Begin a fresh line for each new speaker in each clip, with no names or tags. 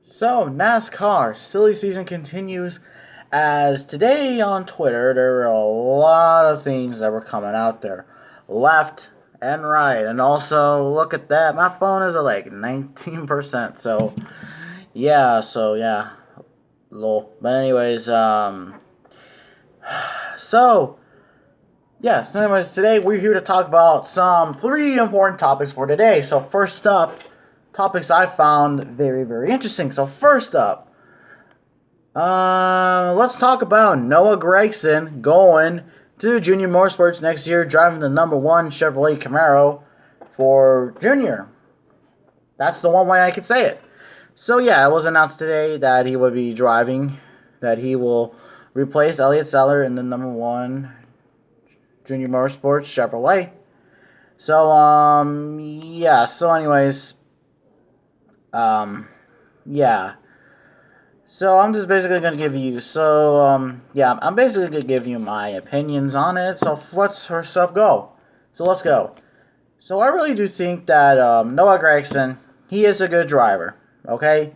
So, NASCAR silly season continues as today on Twitter there were a lot of things that were coming out there. Left and right. And also, look at that. My phone is at like 19%. So yeah. Lol. But anyways, so today we're here to talk about some three important topics for today. So first up, topics I found very, very interesting. So first up, let's talk about Noah Gregson going to Junior Motorsports next year, driving the number one Chevrolet Camaro for Junior. That's the one way I could say it. So yeah, it was announced today that he will be driving, that he will replace Elliott Sadler in the number one Junior Motorsports Chevrolet. So yeah. So anyways, yeah. So I'm just basically gonna give you. I'm basically gonna give you my opinions on it. So let's first up go. So let's go. So I really do think that Noah Gregson, he is a good driver. Okay.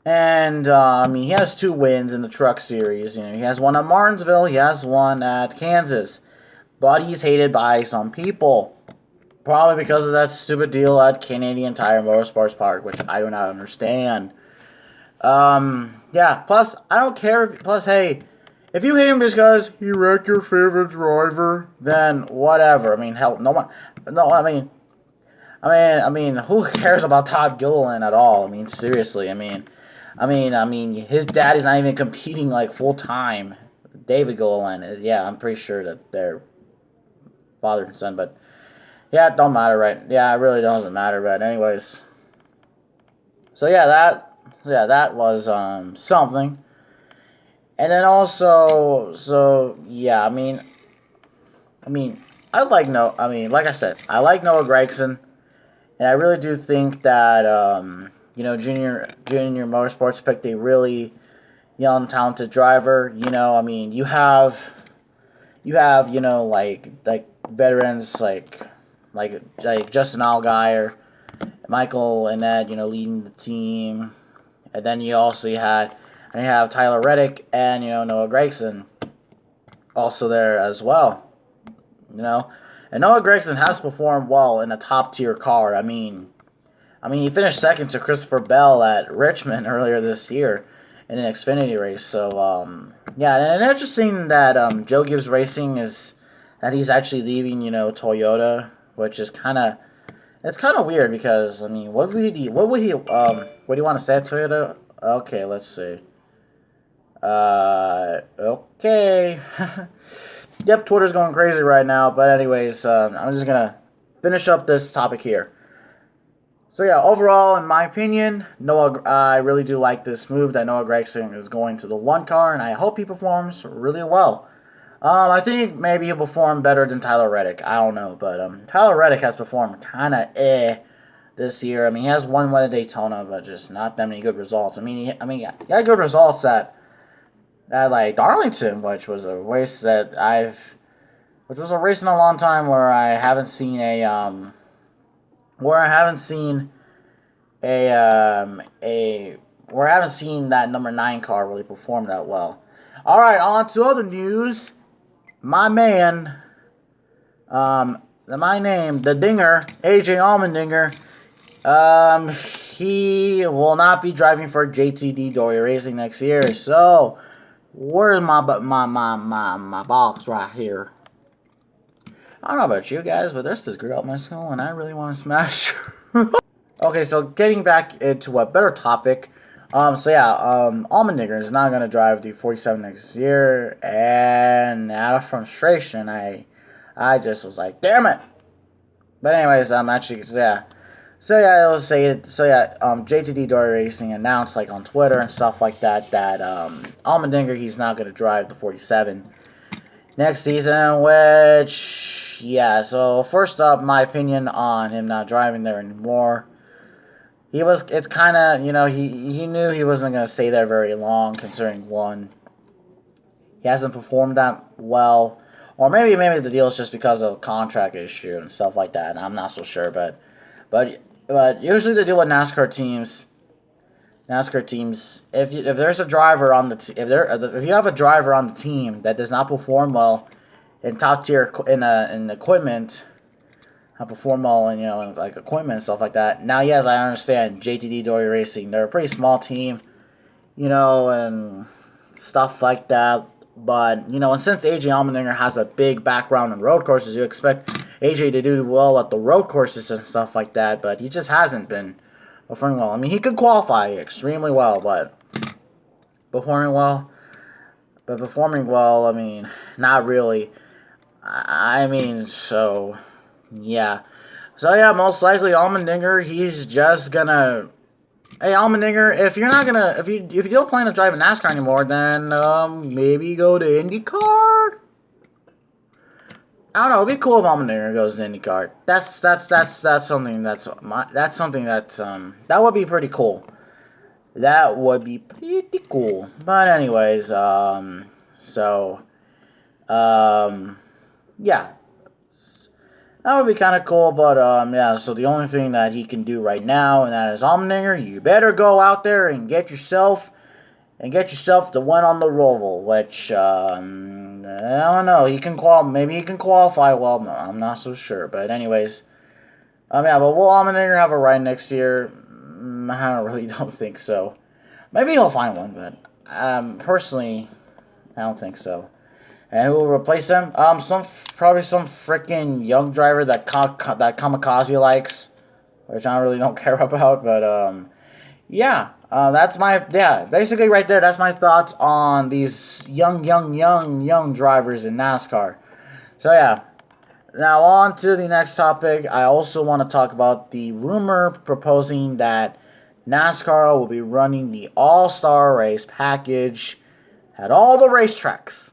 And he has 2 wins in the Truck Series. He has one at Martinsville. He has one at Kansas. But he's hated by some people. Probably because of that stupid deal at Canadian Tire Motorsports Park, which I do not understand. Yeah, plus, I don't care. Plus, hey, if you hate him just because he wrecked your favorite driver, then whatever. I mean, hell, no one. No, who cares about Todd Gilliland at all? I mean, seriously, his dad is not even competing like full time. David Gilliland, yeah, I'm pretty sure that they're father and son, but yeah, it don't matter, right? Yeah, it really doesn't matter, but anyways. So that was something. And then also, like I said, I like Noah Gregson, and I really do think that Junior Motorsports picked a really young, talented driver. Like veterans like Justin Allgaier, Michael and Ed, leading the team, and then you have Tyler Reddick and Noah Gregson also there as well. And Noah Gregson has performed well in a top tier car. He finished second to Christopher Bell at Richmond earlier this year in an Xfinity race. So and interesting that Joe Gibbs Racing he's actually leaving Toyota, which is kind of weird because what would he what do you want to say at Toyota? Okay, let's see. Okay. Yep, Twitter's going crazy right now, but anyways, I'm just gonna finish up this topic here. So yeah, overall, in my opinion, I really do like this move that Noah Gregson is going to the 1 car, and I hope he performs really well. I think maybe he'll perform better than Tyler Reddick. I don't know, but Tyler Reddick has performed kind of this year. He has won one at Daytona, but just not that many good results. He had good results at like Darlington, which was a race in a long time where I haven't seen that number 9 car really perform that well. All right, on to other news. My man, the Dinger, AJ Allmendinger, he will not be driving for JTD Dory Racing next year. So, where's my box right here? I don't know about you guys, but there's this girl at my school, and I really want to smash her. Okay, so getting back into a better topic. Allmendinger is not going to drive the 47 next year, and out of frustration, I just was like, damn it. But anyways, JTD Dory Racing announced on Twitter and stuff like that Allmendinger, he's not going to drive the 47 next season, so first up, my opinion on him not driving there anymore. He knew he wasn't going to stay there very long, considering one, he hasn't performed that well, or maybe the deal is just because of contract issue and stuff like that, and I'm not so sure, but usually the deal with NASCAR teams, NASCAR teams, if there's a driver on the if you have a driver on the team that does not perform well in top tier in equipment, not perform well in in, like equipment and stuff like that. Now, yes, I understand JTD Dory Racing. They're a pretty small team, and stuff like that. But and since AJ Allmendinger has a big background in road courses, you expect AJ to do well at the road courses and stuff like that. But he just hasn't been performing well. I mean, he could qualify extremely well, but performing well, I mean, not really. I mean, so yeah, most likely Allmendinger. He's just gonna. Hey, Allmendinger, if you're not gonna, if you don't plan to drive a NASCAR anymore, then maybe go to IndyCar. I don't know. It'd be cool if Allmendinger goes to IndyCar. That's something that would be pretty cool. That would be pretty cool. But anyways, yeah. That would be kind of cool, but so the only thing that he can do right now, and that is Allmendinger, you better go out there and get yourself the one on the Roval, which I don't know. Maybe he can qualify well. No, I'm not so sure, but anyways, but will Allmendinger have a ride next year? I really don't think so. Maybe he'll find one, but personally, I don't think so. And who will replace him? Probably some freaking young driver that Kamikaze likes, which I really don't care about. But basically right there. That's my thoughts on these young drivers in NASCAR. So yeah, now on to the next topic. I also want to talk about the rumor proposing that NASCAR will be running the All-Star Race package at all the racetracks.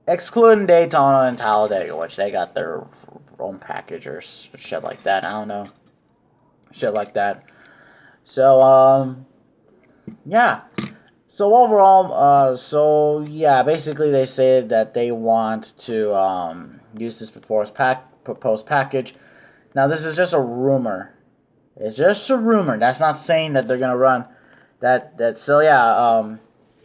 Excluding Daytona and Talladega, which they got their own package or shit like that. I don't know. Shit like that. So, yeah. So, overall, basically they said that they want to use this proposed package. Now, this is just a rumor. It's just a rumor. That's not saying that they're going to run that. So,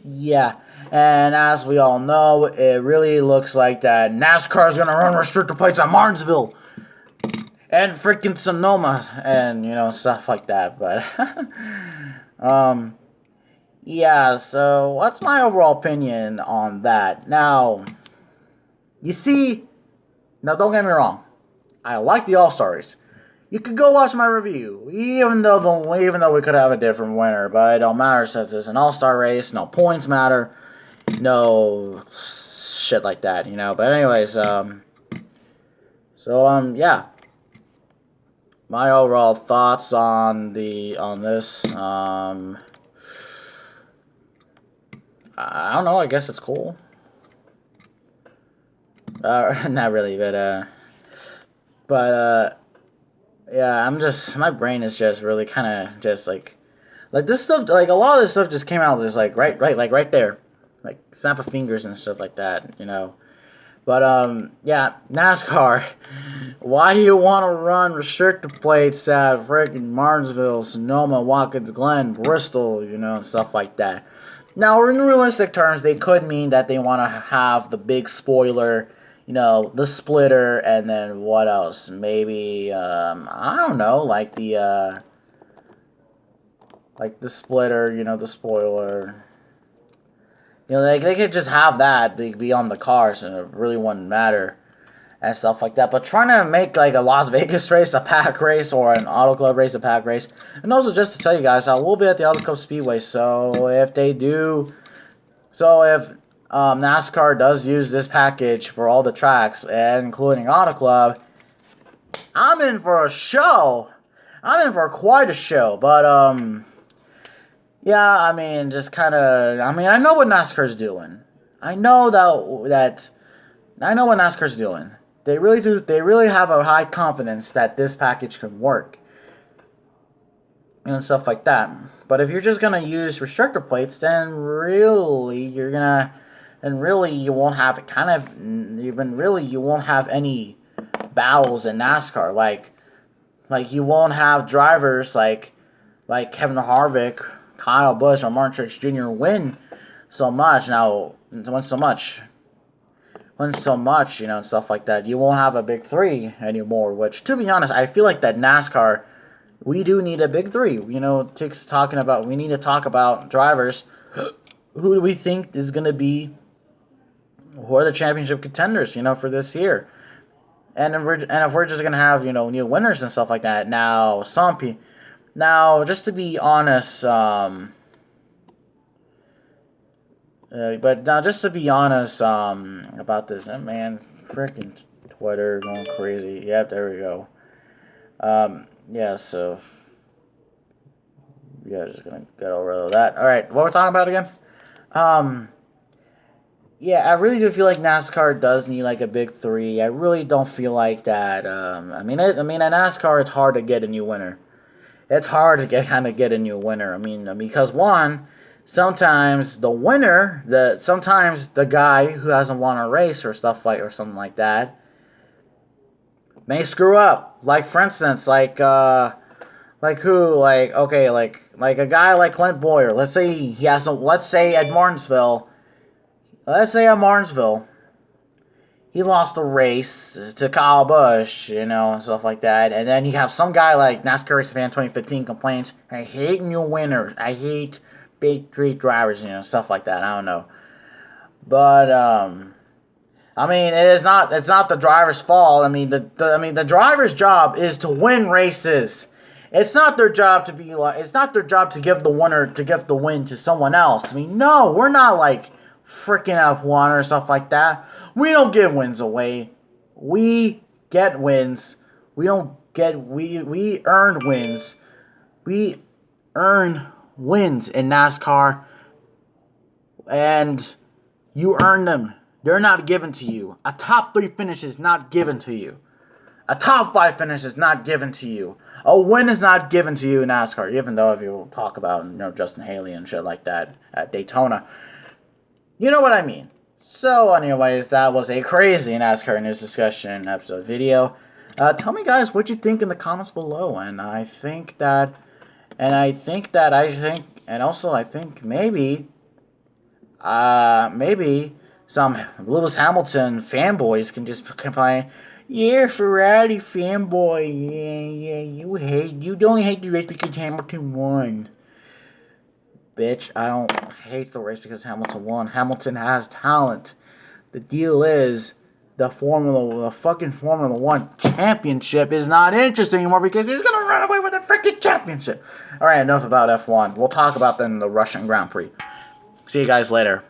yeah. And as we all know, it really looks like that NASCAR is going to run restrictor plates at Martinsville and freaking Sonoma and, stuff like that. But, so what's my overall opinion on that? Now, don't get me wrong. I like the All-Star Race. You could go watch my review, even though we could have a different winner, but it don't matter since it's an All-Star Race. No points matter. No shit like that, But anyways, my overall thoughts on this. I don't know. I guess it's cool. Not really, but my brain is just really kind of just like this stuff. Like a lot of this stuff just came out just like right there. Like snap of fingers and stuff like that, But NASCAR. Why do you want to run restrictor plates at freaking Martinsville, Sonoma, Watkins Glen, Bristol, and stuff like that? Now, in realistic terms, they could mean that they want to have the big spoiler, the splitter, and then what else? Maybe I don't know, like the splitter, the spoiler. They could just have that be on the cars and it really wouldn't matter and stuff like that. But trying to make like a Las Vegas race a pack race or an Auto Club race a pack race. And also just to tell you guys, I will be at the Auto Club Speedway. So if NASCAR does use this package for all the tracks, and including Auto Club, I'm in for a show. I'm in for quite a show. But I know what NASCAR's doing. I know what NASCAR's doing. They really do. They really have a high confidence that this package can work. And stuff like that. But if you're just going to use restrictor plates, then really you won't have you won't have any battles in NASCAR. Like you won't have drivers like like Kevin Harvick, Kyle Busch, or Martin Truex Jr. win so much and stuff like that, you won't have a big three anymore. Which, to be honest, I feel like that NASCAR, we do need a big three. We need to talk about drivers. Who do we think is going to be, who are the championship contenders, for this year? And if we're just going to have, new winners and stuff like that. Now, just to be honest, about this, man, freaking Twitter going crazy. Yep, there we go. So, just gonna get over that. All right, what we're talking about again? I really do feel like NASCAR does need like a big three. I really don't feel like that. In NASCAR, it's hard to get a new winner. It's hard to get a new winner. Because one, sometimes the guy who hasn't won a race or something like that may screw up. Like, for instance, a guy like Clint Boyer. Let's say at Martinsville, he lost the race to Kyle Busch, and stuff like that. And then you have some guy like NASCAR Race Fan 2015 complains, I hate new winners. I hate big three drivers, stuff like that. I don't know. But, it's not the driver's fault. The driver's job is to win races. It's not their job to give the win to someone else. No, we're not like freaking F1 or stuff like that. We don't give wins away. We get wins. We earn wins. We earn wins in NASCAR, and you earn them. They're not given to you. A top 3 finish is not given to you. A top 5 finish is not given to you. A win is not given to you in NASCAR, even though if you talk about Justin Haley and shit like that at Daytona. You know what I mean. So, anyways, that was a crazy NASCAR News Discussion episode video. Tell me, guys, what you think in the comments below. And I think maybe some Lewis Hamilton fanboys can just complain, yeah, Ferrari fanboy, you only hate the race because Hamilton won. Bitch, I don't hate the race because Hamilton won. Hamilton has talent. The deal is, the fucking Formula 1 championship is not interesting anymore because he's gonna run away with the freaking championship. Alright, enough about F1. We'll talk about that in the Russian Grand Prix. See you guys later.